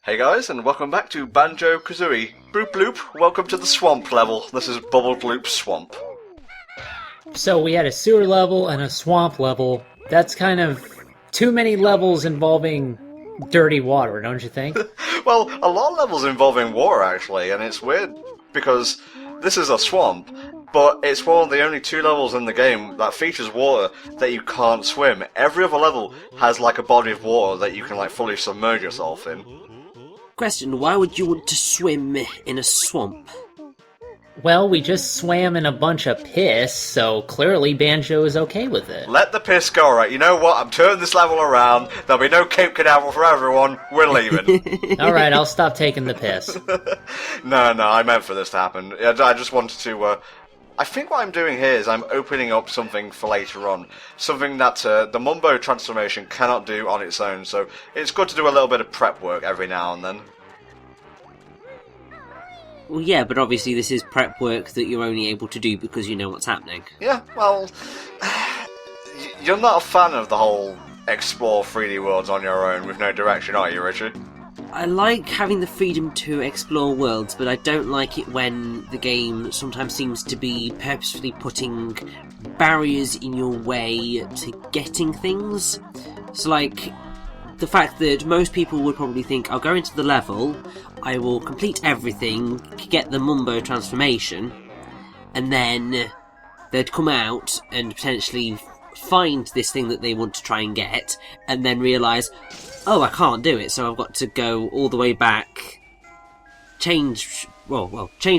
Hey guys, and welcome back to Banjo-Kazooie. Bloop bloop, welcome to the swamp level. This is Bubblegloop Swamp. So we had a sewer level and a swamp level. That's kind of too many levels involving dirty water, don't you think? Well, a lot of levels involving water actually, and it's weird because this is a swamp, but it's one of the only two levels in the game that features water that you can't swim. Every other level has like a body of water that you can like fully submerge yourself in. Question, why would you want to swim in a swamp? Well, we just swam in a bunch of piss, so clearly Banjo is okay with it. Let the piss go, right? You know what? I'm turning this level around. There'll be no Cape Canaveral for everyone. We're leaving. Alright, I'll stop taking the piss. No, I meant for this to happen. I just wanted to, I think what I'm doing here is I'm opening up something for later on. Something that the Mumbo transformation cannot do on its own, so it's good to do a little bit of prep work every now and then. Well, yeah, but obviously this is prep work that you're only able to do because you know what's happening. Yeah, well, you're not a fan of the whole explore 3D worlds on your own with no direction, are you, Richard? I like having the freedom to explore worlds, but I don't like it when the game sometimes seems to be purposefully putting barriers in your way to getting things. So, like, the fact that most people would probably think, I'll go into the level, I will complete everything, get the Mumbo transformation, and then they'd come out and potentially find this thing that they want to try and get, and then realise, oh, I can't do it, so I've got to go all the way back, change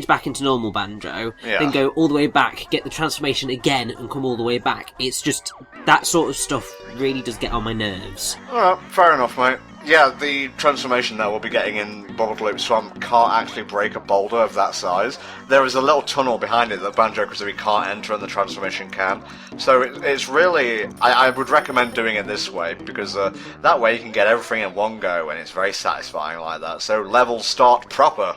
back into normal Banjo, then go all the way back, get the transformation again, and come all the way back. It's just, that sort of stuff really does get on my nerves. Alright, fair enough, mate. Yeah, the transformation that we'll be getting in Bubblegloop Swamp can't actually break a boulder of that size. There is a little tunnel behind it that Banjo-Kazooie can't enter and the transformation can. So it's really... I would recommend doing it this way, because that way you can get everything in one go, and it's very satisfying like that. So levels start proper.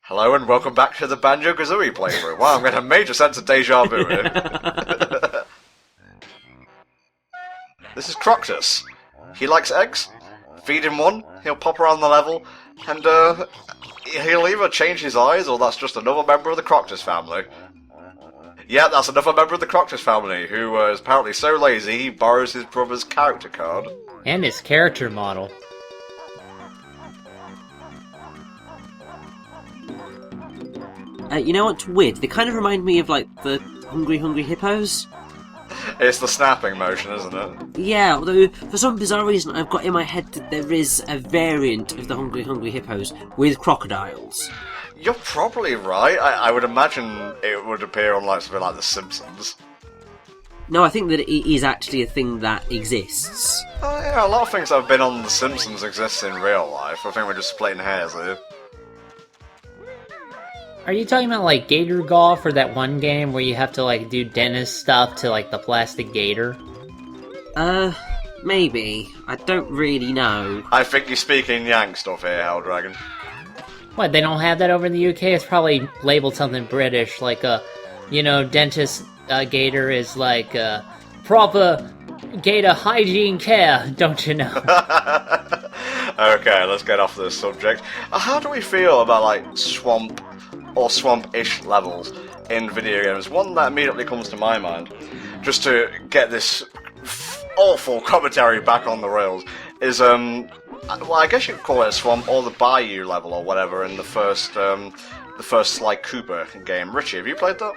Hello and welcome back to the Banjo-Kazooie playthrough. Wow, I'm getting a major sense of deja vu here. This is Crocodile. He likes eggs. Feed him one, he'll pop around the level, and he'll either change his eyes or that's just another member of the Crocodile family. Yeah, that's another member of the Crocodile family who is apparently so lazy he borrows his brother's character card. And his character model. You know what's weird? They kind of remind me of, like, the Hungry Hippos. It's the snapping motion, isn't it? Yeah, although for some bizarre reason I've got in my head that there is a variant of the Hungry Hippos with crocodiles. You're probably right. I would imagine it would appear on like something like The Simpsons. No, I think that it is actually a thing that exists. Oh yeah, a lot of things that have been on The Simpsons exist in real life. I think we're just splitting hairs here. Are you talking about, like, Gator Golf or that one game where you have to, like, do dentist stuff to, like, the plastic gator? Maybe. I don't really know. I think you're speaking Yank stuff here, Hell Dragon. What, they don't have that over in the UK? It's probably labeled something British, like, dentist gator is, like, proper gator hygiene care, don't you know? Okay, let's get off this subject. How do we feel about, like, swamp or swamp-ish levels in video games? One that immediately comes to my mind, just to get this awful commentary back on the rails, is, well, I guess you could call it a swamp or the bayou level or whatever in the first Sly Cooper game. Richie, have you played that?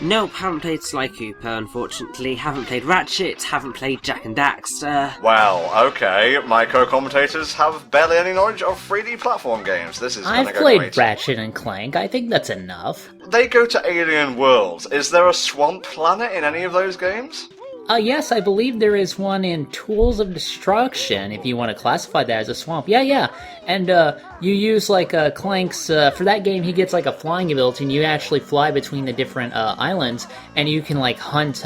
Nope, haven't played Sly Cooper, unfortunately. Haven't played Ratchet, haven't played Jak and Daxter. Well, okay, my co-commentators have barely any knowledge of 3D platform games. This is gonna I've go played great. Ratchet and Clank. I think that's enough. They go to alien worlds. Is there a swamp planet in any of those games? Yes, I believe there is one in Tools of Destruction, if you want to classify that as a swamp. Yeah. And, you use, like, Clank's, for that game, he gets, like, a flying ability, and you actually fly between the different, islands, and you can, like, hunt,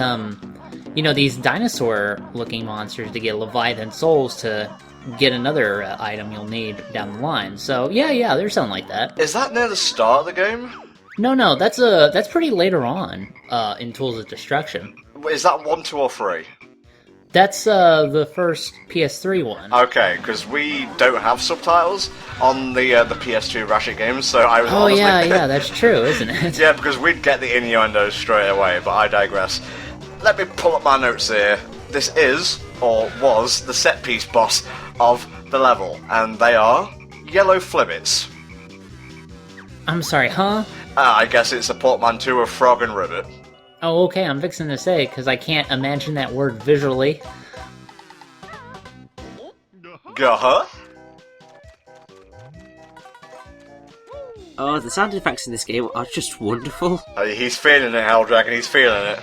these dinosaur-looking monsters to get Leviathan souls to get another item you'll need down the line. So, yeah, there's something like that. Is that near the start of the game? No, that's pretty later on, in Tools of Destruction. Is that 1, 2, or 3? That's the first PS3 one. Okay, because we don't have subtitles on the PS2 Ratchet games, so I was Oh honestly... yeah, that's true, isn't it? Yeah, because we'd get the innuendos straight away, but I digress. Let me pull up my notes here. This is, or was, the set-piece boss of the level, and they are yellow flibbits. I'm sorry, huh? I guess it's a portmanteau of frog and ribbit. Oh, okay, I'm fixing to say, because I can't imagine that word visually. Gah-huh? Oh, the sound effects in this game are just wonderful. He's feeling it, Helldragon, he's feeling it.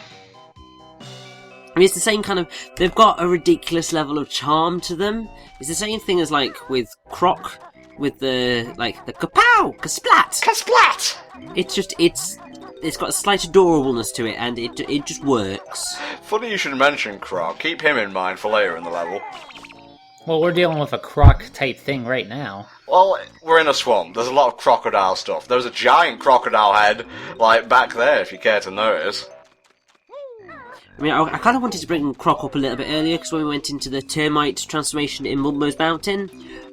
I mean, it's the same kind of... They've got a ridiculous level of charm to them. It's the same thing as, like, with Croc, with the kapow, kasplat! Kasplat! It's got a slight adorableness to it, and it just works. Funny you should mention Croc. Keep him in mind for later in the level. Well, we're dealing with a croc-type thing right now. Well, we're in a swamp. There's a lot of crocodile stuff. There's a giant crocodile head, like, back there, if you care to notice. I mean, I kind of wanted to bring Croc up a little bit earlier, because when we went into the Termite transformation in Mumbo's Mountain,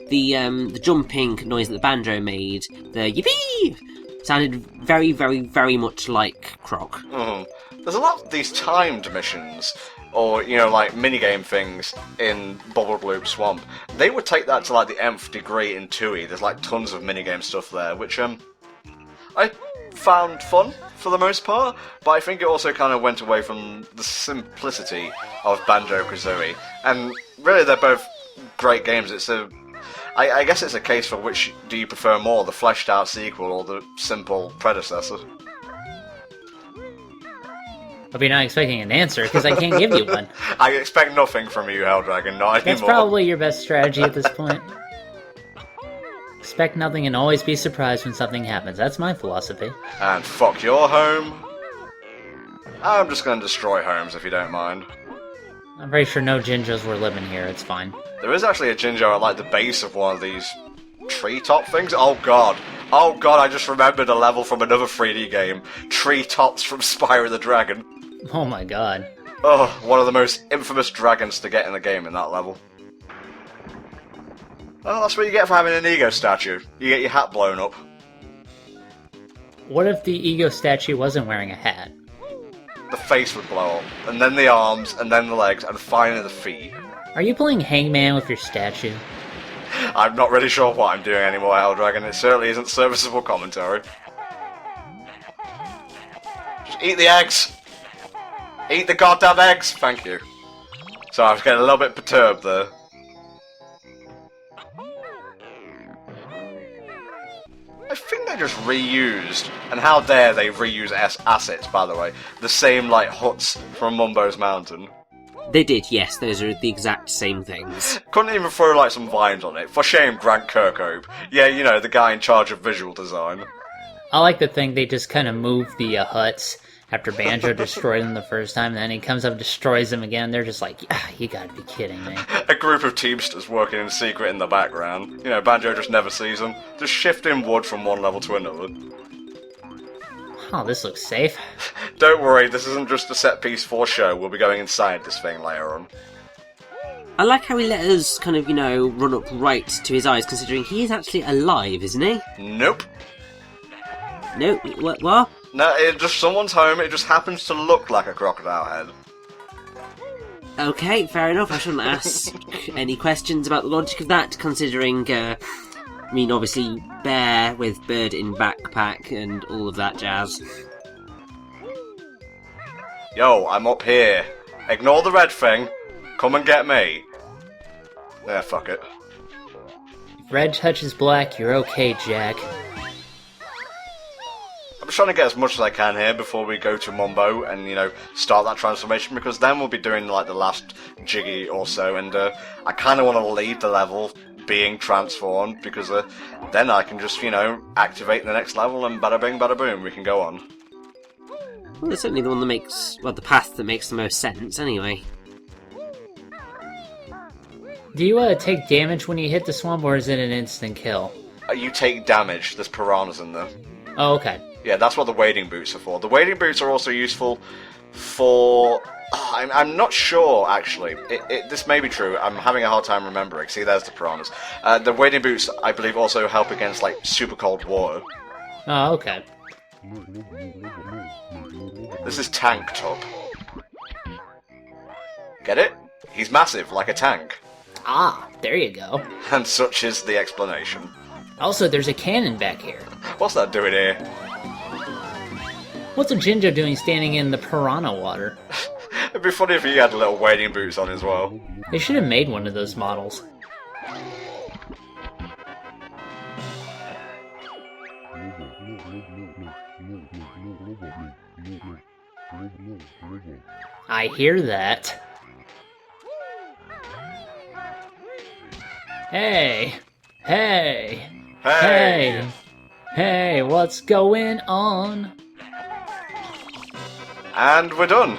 the jumping noise that the banjo made, the yippee, sounded very, very, very much like Croc. Mm-hmm. There's a lot of these timed missions, or, you know, like, minigame things in Bubblegloop Swamp. They would take that to, like, the nth degree in 2E. There's, like, tons of minigame stuff there, which, I found fun, for the most part, but I think it also kind of went away from the simplicity of Banjo-Kazooie. And, really, they're both great games. I guess it's a case for which do you prefer more, the fleshed-out sequel or the simple predecessor? Hope you're not expecting an answer, because I can't give you one. I expect nothing from you, Helldragon, not anymore. That's probably your best strategy at this point. Expect nothing and always be surprised when something happens. That's my philosophy. And fuck your home. I'm just gonna destroy homes if you don't mind. I'm pretty sure no Jinjos were living here, it's fine. There is actually a Jinjo at like the base of one of these treetop things. Oh god, I just remembered a level from another 3D game. Treetops from Spyro the Dragon. Oh my god. Oh, one of the most infamous dragons to get in the game in that level. Oh, that's what you get for having an ego statue. You get your hat blown up. What if the ego statue wasn't wearing a hat? The face would blow up, and then the arms, and then the legs, and finally the feet. Are you playing Hangman with your statue? I'm not really sure what I'm doing anymore, Helldragon. It certainly isn't serviceable commentary. Just eat the eggs! Eat the goddamn eggs! Thank you. So I was getting a little bit perturbed there. I think they just reused, and how dare they reuse assets, by the way, the same, like, huts from Mumbo's Mountain. They did, yes, those are the exact same things. Couldn't even throw, like, some vines on it. For shame, Grant Kirkhope. Yeah, you know, the guy in charge of visual design. I like to think they just kind of moved the huts after Banjo destroyed them the first time, and then he comes up and destroys them again. They're just like, you gotta be kidding me. A group of teamsters working in secret in the background. You know, Banjo just never sees them. Just shifting wood from one level to another. Oh, this looks safe. Don't worry, this isn't just a set piece for show. We'll be going inside this thing later on. I like how he let us kind of, you know, run up right to his eyes, considering he is actually alive, isn't he? Nope. No, what? No, it's just someone's home, it just happens to look like a crocodile head. Okay, fair enough. I shouldn't ask any questions about the logic of that, considering, I mean, obviously, bear with bird in backpack and all of that jazz. Yo, I'm up here. Ignore the red thing. Come and get me. Yeah, fuck it. If red touches black, you're okay, Jack. I'm just trying to get as much as I can here before we go to Mumbo and, you know, start that transformation, because then we'll be doing, like, the last jiggy or so, and I kind of want to leave the level being transformed, because then I can just, you know, activate the next level and bada bing, bada boom, we can go on. Well, it's certainly the one that makes, well, the path that makes the most sense, anyway. Do you take damage when you hit the swamp, or is it an instant kill? You take damage, there's piranhas in there. Oh, okay. Yeah, that's what the wading boots are for. The wading boots are also useful for I'm not sure, actually. This may be true. I'm having a hard time remembering. See, there's the piranhas. The wading boots, I believe, also help against, like, super cold water. Oh, okay. This is Tank Top. Get it? He's massive, like a tank. Ah, there you go. And such is the explanation. Also, there's a cannon back here. What's that doing here? What's a Jinjo doing standing in the piranha water? It'd be funny if he had little wading boots on as well. They should have made one of those models. I hear that. Hey! Hey! Hey! Hey, what's going on? And we're done.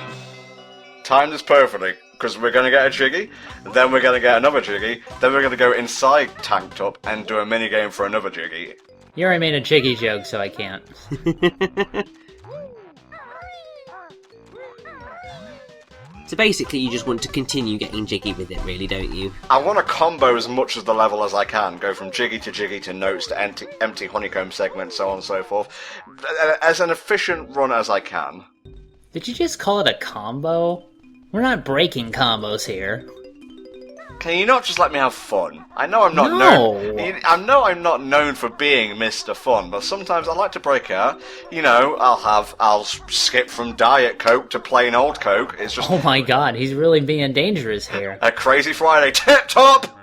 Timed this perfectly, because we're going to get a Jiggy, then we're going to get another Jiggy, then we're going to go inside Tank Top and do a minigame for another Jiggy. You already made a Jiggy joke, so I can't. So basically, you just want to continue getting jiggy with it, really, don't you? I want to combo as much of the level as I can, go from Jiggy to notes to empty honeycomb segments, so on and so forth, as an efficient run as I can. Did you just call it a combo? We're not breaking combos here. Can you not just let me have fun? I know I'm not No. known. I know I'm not known for being Mr. Fun, but sometimes I like to break out. You know, I'll skip from Diet Coke to plain old Coke. It's just Oh my god, he's really being dangerous here. a crazy Friday. Tip Top.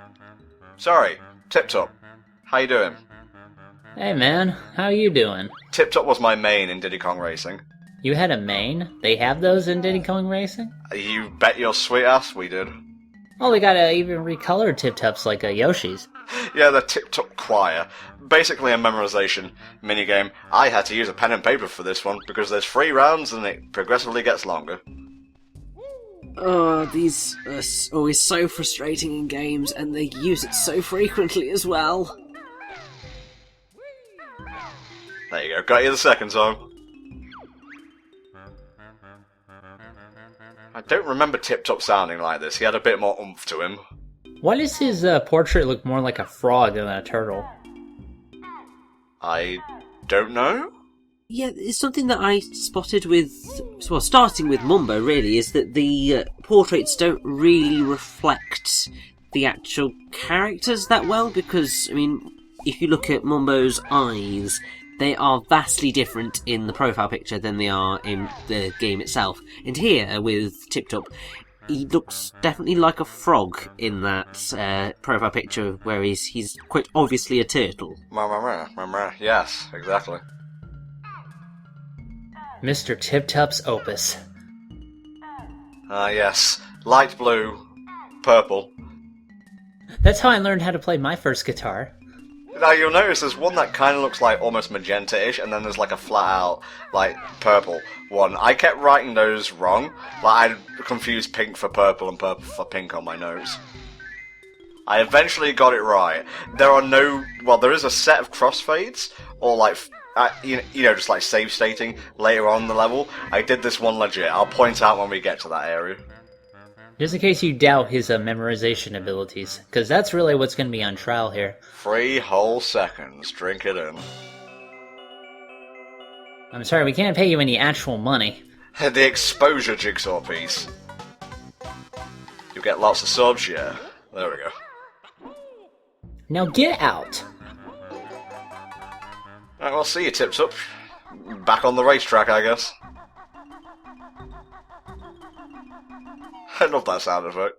Sorry, Tip Top. How you doing? Hey man, how you doing? Tip Top was my main in Diddy Kong Racing. You had a main? They have those in Diddy Kong Racing? You bet your sweet ass we did. Oh, they got even recolored Tip-Tops like Yoshi's. Yeah, the Tip Top Choir. Basically a memorization minigame. I had to use a pen and paper for this one because there's 3 rounds and it progressively gets longer. Oh, these are always so frustrating in games, and they use it so frequently as well. There you go, got you the second time. I don't remember Tip Top sounding like this. He had a bit more oomph to him. Why does his portrait look more like a frog than a turtle? I don't know. Yeah, it's something that I spotted with, well, starting with Mumbo, really, is that the portraits don't really reflect the actual characters that well, because, I mean, if you look at Mumbo's eyes, they are vastly different in the profile picture than they are in the game itself. And here, with Tip Top, he looks definitely like a frog in that profile picture, where he's quite obviously a turtle. Yes, exactly. Mr. Tip-Top's opus. Yes. Light blue, purple. That's how I learned how to play my first guitar. Now you'll notice there's one that kind of looks like almost magenta-ish, and then there's like a flat-out, like, purple one. I kept writing those wrong. Like, I confused pink for purple and purple for pink on my notes. I eventually got it right. There are no... Well, there is a set of crossfades, or like... you know, just like save stating later on in the level. I did this one legit. I'll point out when we get to that area. Just in case you doubt his memorization abilities, because that's really what's going to be on trial here. 3 whole seconds. Drink it in. I'm sorry, we can't pay you any actual money. The exposure jigsaw piece. You get lots of subs, yeah. There we go. Now get out! Alright, well, see you, Tips Up. Back on the racetrack, I guess. I love that sound effect.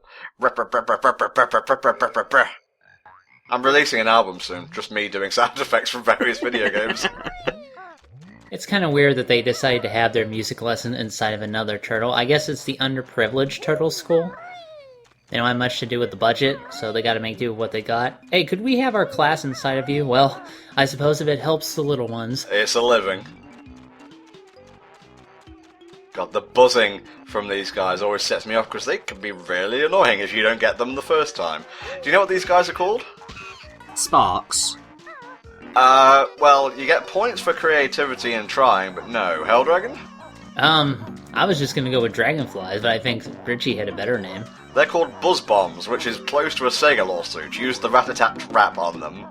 I'm releasing an album soon, just me doing sound effects from various video games. It's kind of weird that they decided to have their music lesson inside of another turtle. I guess it's the underprivileged turtle school. They don't have much to do with the budget, so they gotta make do with what they got. Hey, could we have our class inside of you? Well, I suppose if it helps the little ones. It's a living. God, the buzzing from these guys always sets me off, because they can be really annoying if you don't get them the first time. Do you know what these guys are called? Sparks. Well, you get points for creativity and trying, but no. Helldragon? I was just gonna go with dragonflies, but I think Richie had a better name. They're called buzz bombs, which is close to a Sega lawsuit. Use the rat-a-tat rap on them.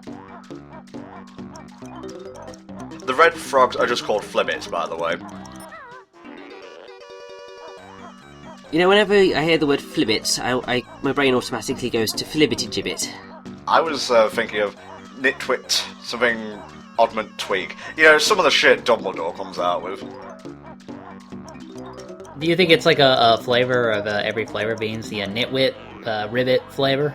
The red frogs are just called flibbits, by the way. You know, whenever I hear the word flibbit, my brain automatically goes to flibbity gibbet. I was thinking of nitwit, something oddment tweak. You know, some of the shit Dumbledore comes out with. Do you think it's like a flavor of every flavor beans? The nitwit, ribbit flavor?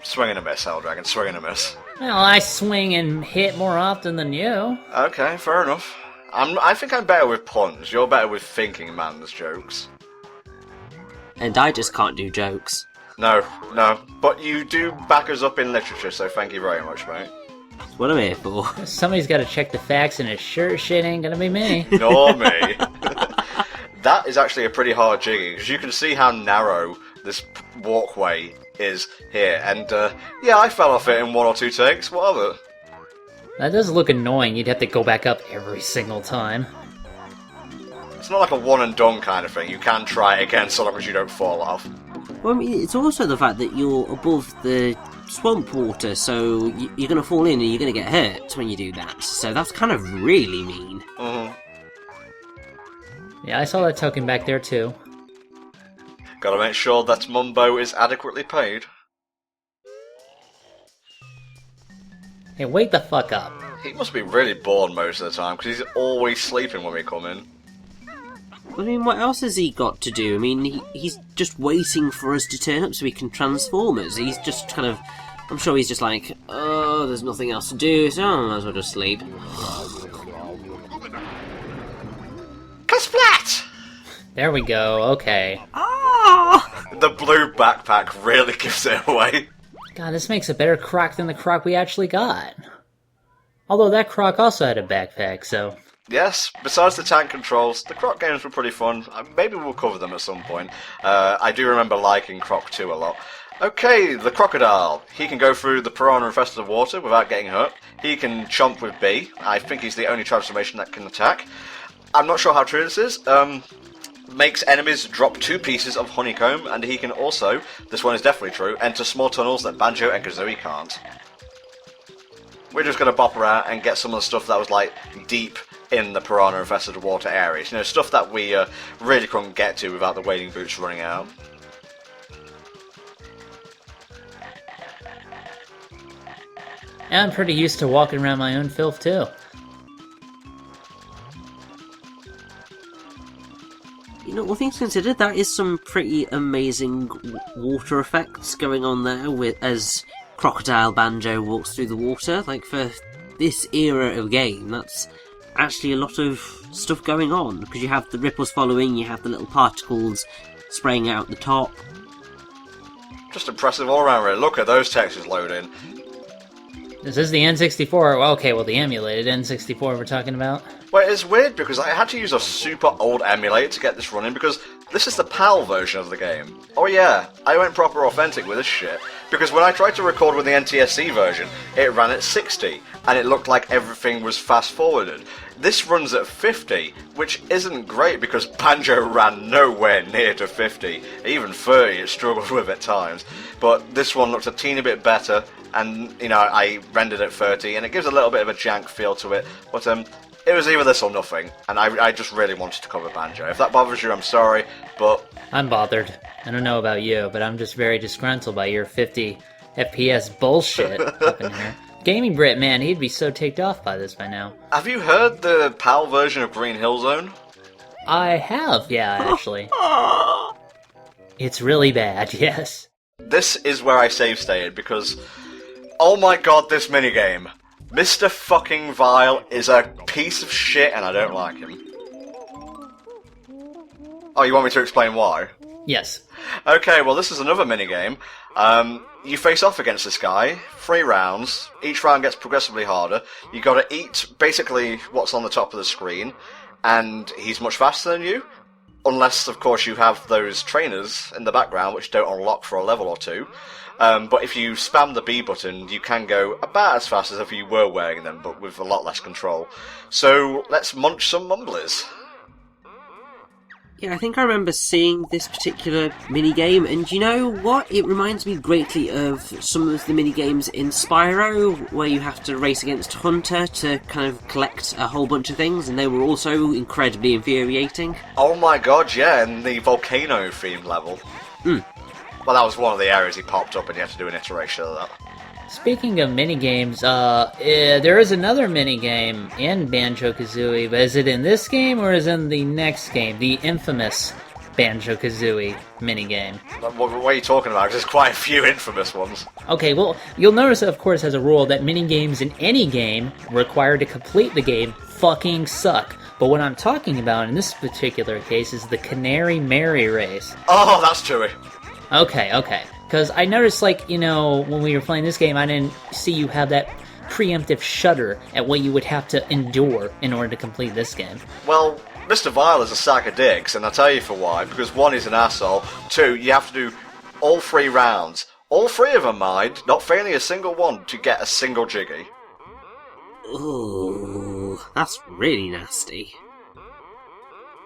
Swing and a miss, Helldragon, swing and a miss. Well, I swing and hit more often than you. Okay, fair enough. I think I'm better with puns. You're better with thinking man's jokes. And I just can't do jokes. No. But you do back us up in literature, so thank you very much, mate. That's what I'm here for. Somebody's got to check the facts, and it sure shit ain't gonna be me. Nor me. That is actually a pretty hard jigging, because you can see how narrow this walkway is here. And, yeah, I fell off it in 1 or 2 takes. What of it? That does look annoying. You'd have to go back up every single time. It's not like a one and done kind of thing. You can try it again so long as you don't fall off. Well, I mean, it's also the fact that you're above the swamp water, so you're going to fall in and you're going to get hurt when you do that. So that's kind of really mean. Mm-hmm. Yeah, I saw that token back there too. Gotta make sure that Mumbo is adequately paid. Hey, wake the fuck up. He must be really bored most of the time, because he's always sleeping when we come in. I mean, what else has he got to do? I mean, he's just waiting for us to turn up so he can transform us. He's just kind of... I'm sure he's just like, oh, there's nothing else to do, so I might as well just sleep. Kasplat! There we go, okay. Ah! The blue backpack really gives it away. God, this makes a better croc than the croc we actually got. Although that croc also had a backpack, so... Yes, besides the tank controls, the Croc games were pretty fun. Maybe we'll cover them at some point. I do remember liking Croc 2 a lot. Okay, the Crocodile. He can go through the piranha-infested water without getting hurt. He can chomp with B. I think he's the only transformation that can attack. I'm not sure how true this is. Makes enemies drop 2 pieces of honeycomb, and he can also, this one is definitely true, enter small tunnels that Banjo and Kazooie can't. We're just going to bop around and get some of the stuff that was, like, deep in the piranha-infested water areas. You know, stuff that we really couldn't get to without the wading boots running out. And I'm pretty used to walking around my own filth, too. You know, all things considered, that is some pretty amazing water effects going on there as Crocodile Banjo walks through the water. Like, for this era of game, that's actually a lot of stuff going on, because you have the ripples following, you have the little particles spraying out the top. Just impressive all around, really. Look at those textures loading. This is the N64. Okay, well, the emulated N64 we're talking about. Well, it's weird because I had to use a super old emulator to get this running because this is the PAL version of the game. Oh yeah, I went proper authentic with this shit. Because when I tried to record with the NTSC version, it ran at 60, and it looked like everything was fast-forwarded. This runs at 50, which isn't great because Banjo ran nowhere near to 50. Even 30 it struggled with at times. But this one looks a teeny bit better, and, you know, I rendered at 30, and it gives a little bit of a jank feel to it. But, it was either this or nothing, and I just really wanted to cover Banjo. If that bothers you, I'm sorry, but... I'm bothered. I don't know about you, but I'm just very disgruntled by your 50 FPS bullshit up in here. Gaming Brit, man, he'd be so ticked off by this by now. Have you heard the PAL version of Green Hill Zone? I have, yeah, actually. It's really bad, yes. This is where I save stated, because... oh my god, this minigame. Mr. fucking Vile is a piece of shit and I don't like him. Oh, you want me to explain why? Yes. Okay, well this is another minigame. You face off against this guy, 3 rounds. Each round gets progressively harder. You gotta eat basically what's on the top of the screen, and he's much faster than you. Unless, of course, you have those trainers in the background which don't unlock for a level or 2. But if you spam the B button, you can go about as fast as if you were wearing them, but with a lot less control. So, let's munch some mumblies. Yeah, I think I remember seeing this particular minigame, and you know what? It reminds me greatly of some of the minigames in Spyro, where you have to race against Hunter to kind of collect a whole bunch of things, and they were also incredibly infuriating. Oh my god, yeah, in the volcano themed level. Mm. Well, that was one of the areas he popped up and you had to do an iteration of that. Speaking of minigames, there is another minigame in Banjo-Kazooie, but is it in this game or is it in the next game? The infamous Banjo-Kazooie minigame. What are you talking about? There's quite a few infamous ones. Okay, well, you'll notice, of course, as a rule, that minigames in any game required to complete the game fucking suck. But what I'm talking about in this particular case is the Canary Mary race. Oh, that's true. Okay. Because I noticed, like, you know, when we were playing this game, I didn't see you have that preemptive shudder at what you would have to endure in order to complete this game. Well, Mr. Vile is a sack of dicks, and I'll tell you for why. Because one, he's an asshole. Two, you have to do all 3 rounds. All 3 of them, mind, not failing a single one to get a single jiggy. Ooh, that's really nasty.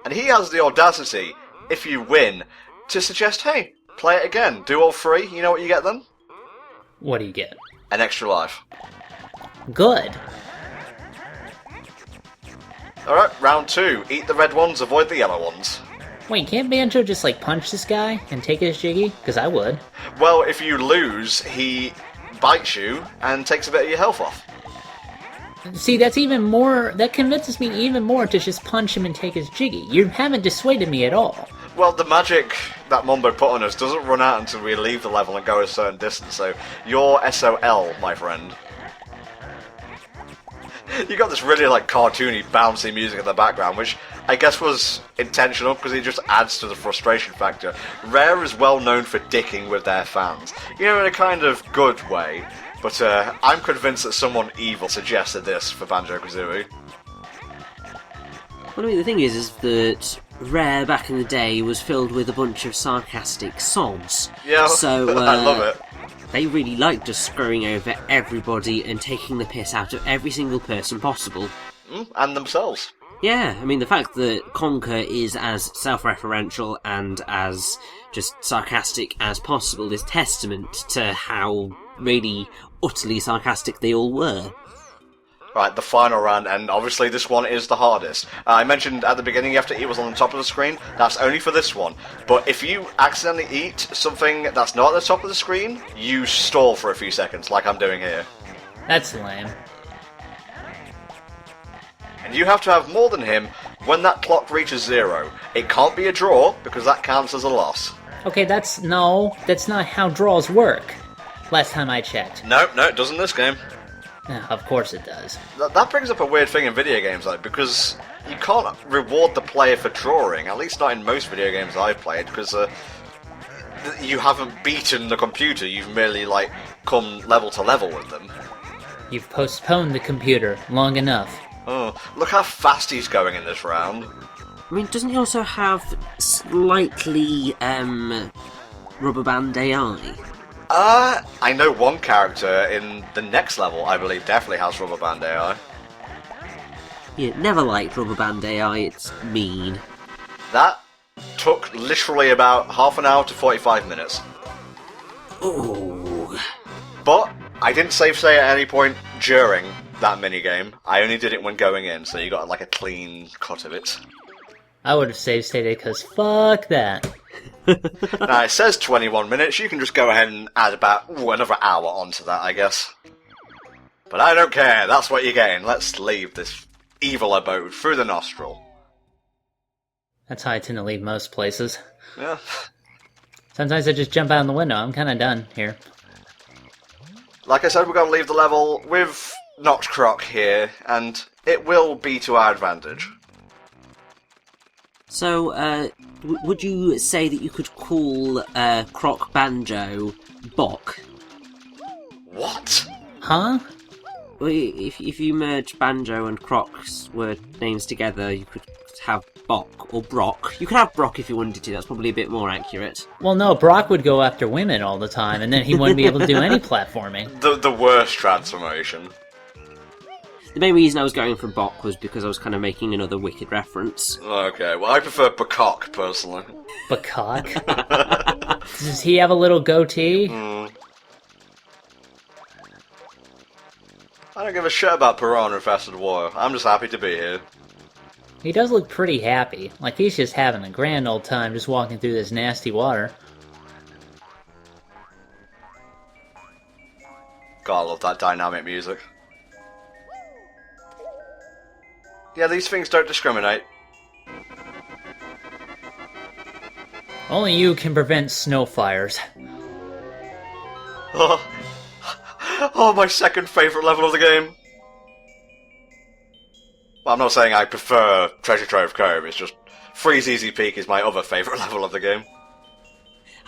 And he has the audacity, if you win, to suggest, hey, play it again, do all 3, you know what you get then? What do you get? An extra life. Good. Alright, round 2. Eat the red ones, avoid the yellow ones. Wait, can't Banjo just, like, punch this guy and take his jiggy? Because I would. Well, if you lose, he bites you and takes a bit of your health off. See, that convinces me even more to just punch him and take his jiggy. You haven't dissuaded me at all. Well, the magic that Mumbo put on us doesn't run out until we leave the level and go a certain distance, so you're SOL, my friend. You got this really, like, cartoony, bouncy music in the background, which I guess was intentional because it just adds to the frustration factor. Rare is well known for dicking with their fans, you know, in a kind of good way, but I'm convinced that someone evil suggested this for Banjo-Kazooie. Well, I mean, the thing is that Rare back in the day was filled with a bunch of sarcastic songs. Yeah, so, I love it. They really liked just screwing over everybody and taking the piss out of every single person possible. And themselves. Yeah, I mean, the fact that Conker is as self-referential and as just sarcastic as possible is testament to how really utterly sarcastic they all were. Right, the final round, and obviously this one is the hardest. I mentioned at the beginning you have to eat what's on the top of the screen. That's only for this one. But if you accidentally eat something that's not at the top of the screen, you stall for a few seconds, like I'm doing here. That's lame. And you have to have more than him when that clock reaches 0. It can't be a draw, because that counts as a loss. Okay, that's not how draws work. Last time I checked. No, it doesn't in this game. Of course it does. That brings up a weird thing in video games, though, because you can't reward the player for drawing, at least not in most video games I've played, because you haven't beaten the computer, you've merely, like, come level to level with them. You've postponed the computer long enough. Oh, look how fast he's going in this round. I mean, doesn't he also have slightly, rubber band AI? I know one character in the next level, I believe, definitely has rubber band AI. Yeah, never liked rubber band AI, it's mean. That took literally about half an hour to 45 minutes. Ooh. But I didn't save say at any point during that minigame. I only did it when going in, so you got like a clean cut of it. I would have save stated because fuck that. Now, it says 21 minutes, you can just go ahead and add about another hour onto that, I guess. But I don't care, that's what you're getting. Let's leave this evil abode through the nostril. That's how I tend to leave most places. Yeah. Sometimes I just jump out the window, I'm kinda done here. Like I said, we're going to leave the level with not Croc here, and it will be to our advantage. So, would you say that you could call Croc Banjo Bok? What? Huh? Well, if you merge Banjo and Croc's word names together, you could have Bok or Brock. You could have Brock if you wanted to, that's probably a bit more accurate. Well, no, Brock would go after women all the time, and then he wouldn't be able to do any platforming. The worst transformation. The main reason I was going for Bok was because I was kind of making another Wicked reference. Okay, well, I prefer Peacock, personally. Peacock? Does he have a little goatee? I don't give a shit about Piranha Infested Water. I'm just happy to be here. He does look pretty happy. Like he's just having a grand old time just walking through this nasty water. God, I love that dynamic music. Yeah, these things don't discriminate. Only you can prevent snow fires. Oh, my second favourite level of the game. Well, I'm not saying I prefer Treasure Trove Cove, it's just Freeze Easy Peak is my other favourite level of the game.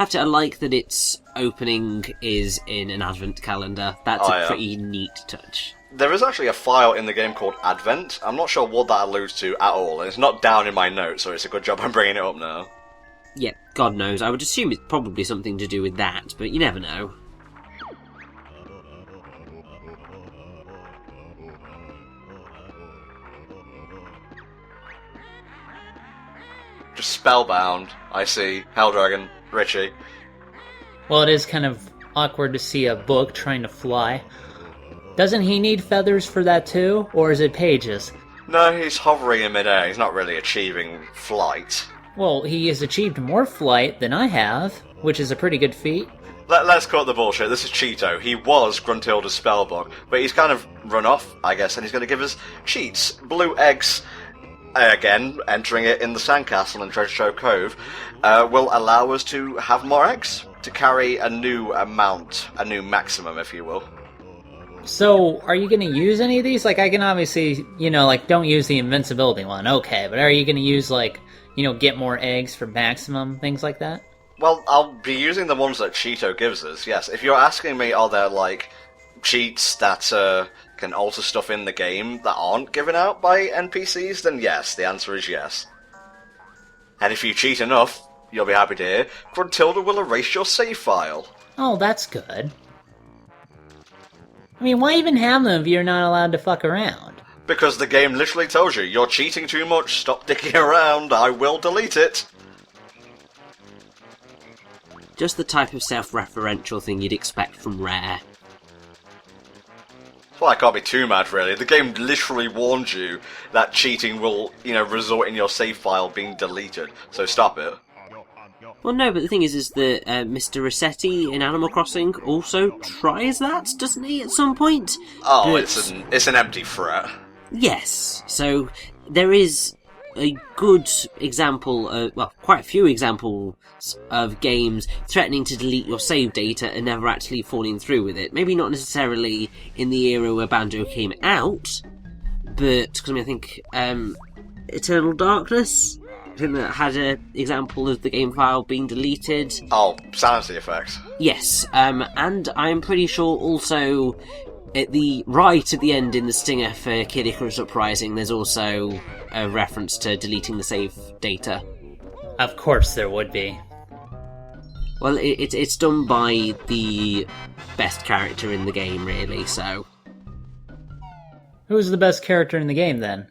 I like that its opening is in an advent calendar. That's a pretty neat touch. There is actually a file in the game called Advent. I'm not sure what that alludes to at all, and it's not down in my notes, so it's a good job I'm bringing it up now. Yeah, God knows. I would assume it's probably something to do with that, but you never know. Just spellbound, I see. Helldragon, Richie. Well, it is kind of awkward to see a book trying to fly. Doesn't he need feathers for that too, or is it pages? No, he's hovering in midair. He's not really achieving flight. Well, he has achieved more flight than I have, which is a pretty good feat. Let's cut the bullshit. This is Cheato. He was Gruntilda's spellbook, but he's kind of run off, I guess, and he's going to give us cheats. Blue eggs, again, entering it in the sandcastle in Treasure Trove Cove, will allow us to have more eggs, to carry a new amount, a new maximum, if you will. So, are you going to use any of these? Like, I can obviously, don't use the invincibility one, okay, but are you going to use, get more eggs for maximum, things like that? Well, I'll be using the ones that Cheato gives us, yes. If you're asking me, are there, cheats that can alter stuff in the game that aren't given out by NPCs, then yes, the answer is yes. And if you cheat enough, you'll be happy to hear, Gruntilda will erase your save file. Oh, that's good. I mean, why even have them if you're not allowed to fuck around? Because the game literally tells you, you're cheating too much, stop dicking around, I will delete it. Just the type of self-referential thing you'd expect from Rare. Well, I can't be too mad, really. The game literally warns you that cheating will, result in your save file being deleted, so stop it. Well, no, but the thing is that Mr. Rossetti in Animal Crossing also tries that, doesn't he, at some point? Oh, but it's an empty threat. Yes, so there is a good example, quite a few examples of games threatening to delete your save data and never actually falling through with it. Maybe not necessarily in the era where Banjo came out, but, because I think Eternal Darkness, I think that had an example of the game file being deleted. Oh, sanity effect. Yes, and I'm pretty sure also at the end in the stinger for Kid Icarus Uprising, there's also a reference to deleting the save data. Of course there would be. Well, it's done by the best character in the game, really, so... Who's the best character in the game, then?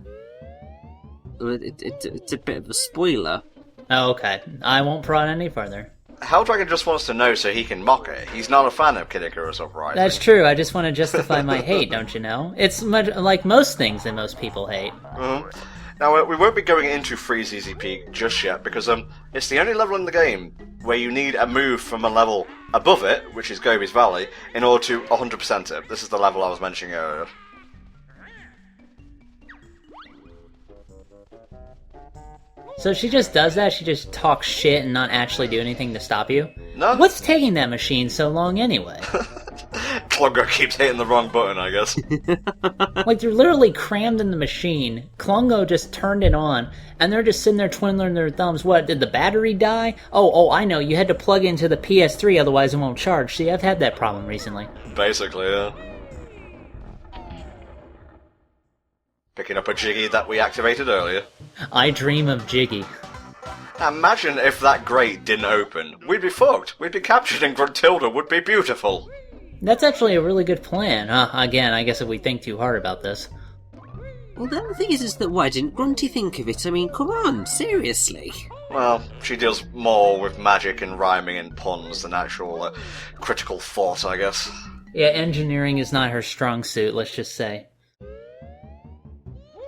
It's a bit of a spoiler. Oh, okay. I won't prod any further. Helldragon just wants to know so he can mock it. He's not a fan of Kid Icarus Uprising. That's true. I just want to justify my hate, don't you know? It's much like most things that most people hate. Mm-hmm. Now, we won't be going into Freeze Easy Peak just yet, because it's the only level in the game where you need a move from a level above it, which is Gobi's Valley, in order to 100% it. This is the level I was mentioning earlier. So she just does that? She just talks shit and not actually do anything to stop you? No. What's taking that machine so long anyway? Klungo keeps hitting the wrong button, I guess. Like, they're literally crammed in the machine. Klungo just turned it on, and they're just sitting there twiddling their thumbs. What, did the battery die? Oh, I know, you had to plug into the PS3, otherwise it won't charge. See, I've had that problem recently. Basically, yeah. Picking up a Jiggy that we activated earlier. I dream of Jiggy. Imagine if that grate didn't open. We'd be fucked. We'd be captured and Gruntilda would be beautiful. That's actually a really good plan. Again, I guess if we think too hard about this. Well, the thing is that why didn't Grunty think of it? I mean, come on, seriously. Well, she deals more with magic and rhyming and puns than actual critical thought, I guess. Yeah, engineering is not her strong suit, let's just say.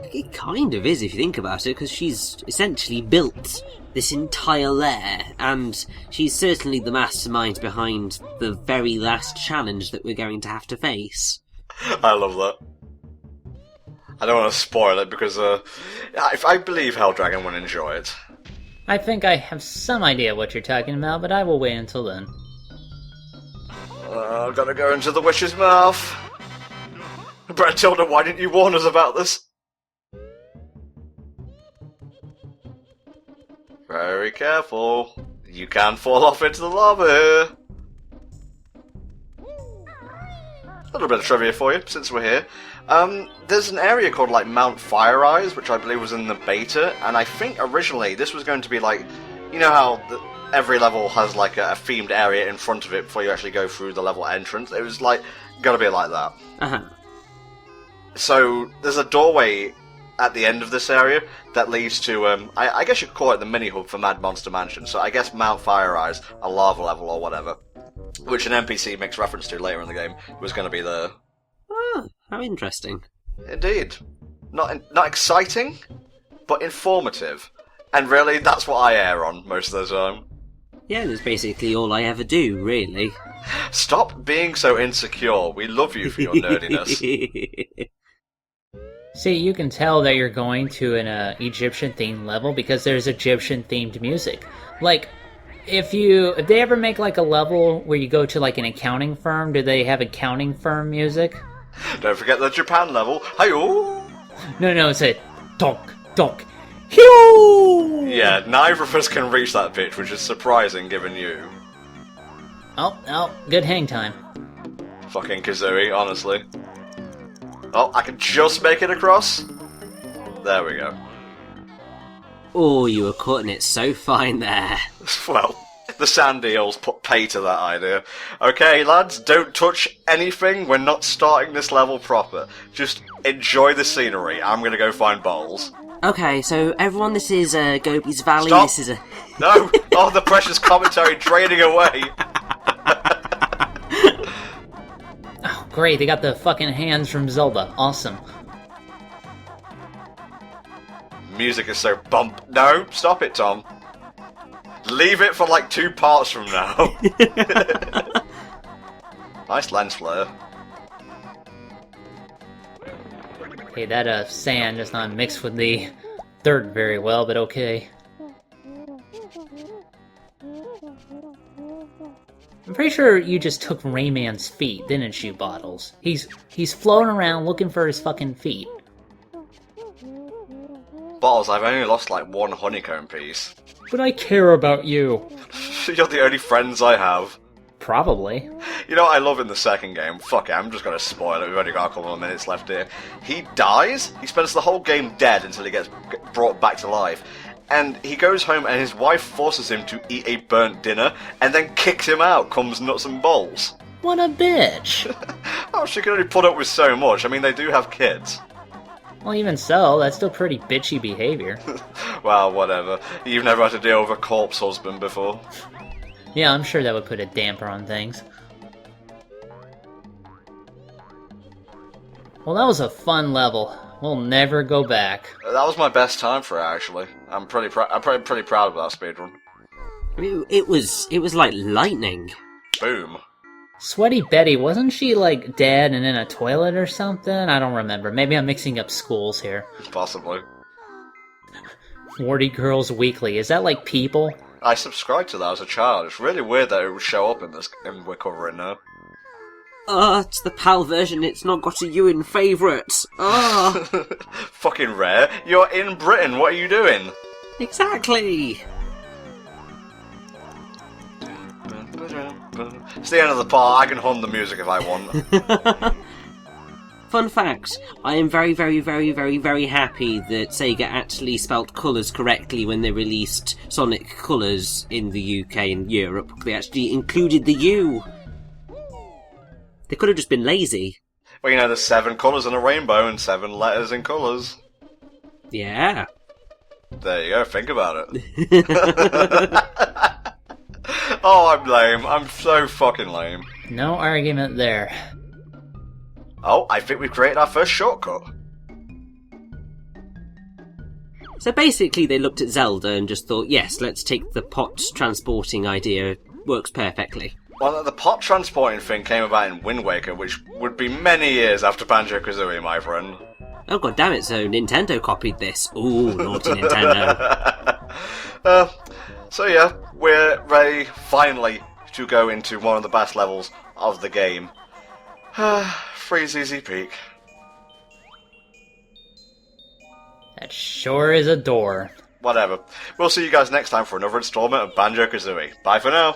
It kind of is if you think about it, because she's essentially built this entire lair, and she's certainly the mastermind behind the very last challenge that we're going to have to face. I love that. I don't want to spoil it because if I believe Helldragon will enjoy it. I think I have some idea what you're talking about, but I will wait until then. I've got to go into the witch's mouth. Bratilda, why didn't you warn us about this? Very careful. You can fall off into the lava here. A little bit of trivia for you, since we're here. There's an area called, like, Mount Fire Eyes, which I believe was in the beta, and I think originally this was going to be like, you know how every level has, like, a themed area in front of it before you actually go through the level entrance? It was, like, gotta be like that. Uh-huh. So, there's a doorway at the end of this area that leads to, I guess you could call it the mini-hub for Mad Monster Mansion, so I guess Mount Fire Eyes, a lava level or whatever, which an NPC makes reference to later in the game, was going to be there. Ah, how interesting. Indeed. Not exciting, but informative. And really, that's what I err on most of the time. Yeah, that's basically all I ever do, really. Stop being so insecure. We love you for your nerdiness. See, you can tell that you're going to an Egyptian-themed level because there's Egyptian-themed music. Like, if they ever make, like, a level where you go to, like, an accounting firm, do they have accounting firm music? Don't forget the Japan level. Hi-yo! No, it's a donk, donk, hyo! Yeah, neither of us can reach that pitch, which is surprising given you. Oh, good hang time. Fucking Kazooie, honestly. Oh, I can just make it across. There we go. Oh, you were cutting it so fine there. Well, the sand eels put pay to that idea. Okay, lads, don't touch anything. We're not starting this level proper. Just enjoy the scenery. I'm gonna go find bowls. Okay, so everyone, this is Gobi's Valley. Stop. This is a... No! Oh, the precious commentary draining away. Oh, great, they got the fucking hands from Zelda. Awesome. Music is so bump. No, stop it, Tom. Leave it for like 2 parts from now. Nice lens flare. Okay, that sand does not mix with the dirt very well, but okay. I'm pretty sure you just took Rayman's feet, didn't you, Bottles? He's floating around looking for his fucking feet. Bottles, I've only lost like 1 honeycomb piece. But I care about you. You're the only friends I have. Probably. You know what I love in the second game? Fuck it, I'm just gonna spoil it, we've only got a couple of minutes left here. He dies, he spends the whole game dead until he gets brought back to life. And he goes home and his wife forces him to eat a burnt dinner, and then kicks him out, comes nuts and bolts. What a bitch! Oh, she can only put up with so much, I mean they do have kids. Well, even so, that's still pretty bitchy behavior. Well, whatever. You've never had to deal with a corpse husband before. Yeah, I'm sure that would put a damper on things. Well, that was a fun level. We'll never go back. That was my best time for it, actually. I'm pretty proud of that speedrun. It was like lightning. Boom. Sweaty Betty, wasn't she, like, dead and in a toilet or something? I don't remember. Maybe I'm mixing up schools here. Possibly. Warty Girls Weekly. Is that like People? I subscribed to that as a child. It's really weird that it would show up in we're covering now. It's the PAL version, it's not got a you in favourites. Fucking rare. You're in Britain, what are you doing? Exactly. It's the end of the part, I can hum the music if I want. Fun fact, I am very, very, very, very, very happy that Sega actually spelt colours correctly when they released Sonic Colours in the UK and Europe. They actually included the U. They could have just been lazy. Well, you know, there's 7 colours in a rainbow and 7 letters in colours. Yeah. There you go, think about it. Oh, I'm lame. I'm so fucking lame. No argument there. Oh, I think we've created our first shortcut. So basically they looked at Zelda and just thought, yes, let's take the pot transporting idea. Works perfectly. Well, the pot transporting thing came about in Wind Waker, which would be many years after Banjo-Kazooie, my friend. Oh god damn it, so Nintendo copied this. Ooh, naughty Nintendo. So yeah, we're ready, finally, to go into one of the best levels of the game. Freezeezy Peak. That sure is a door. Whatever. We'll see you guys next time for another installment of Banjo-Kazooie. Bye for now.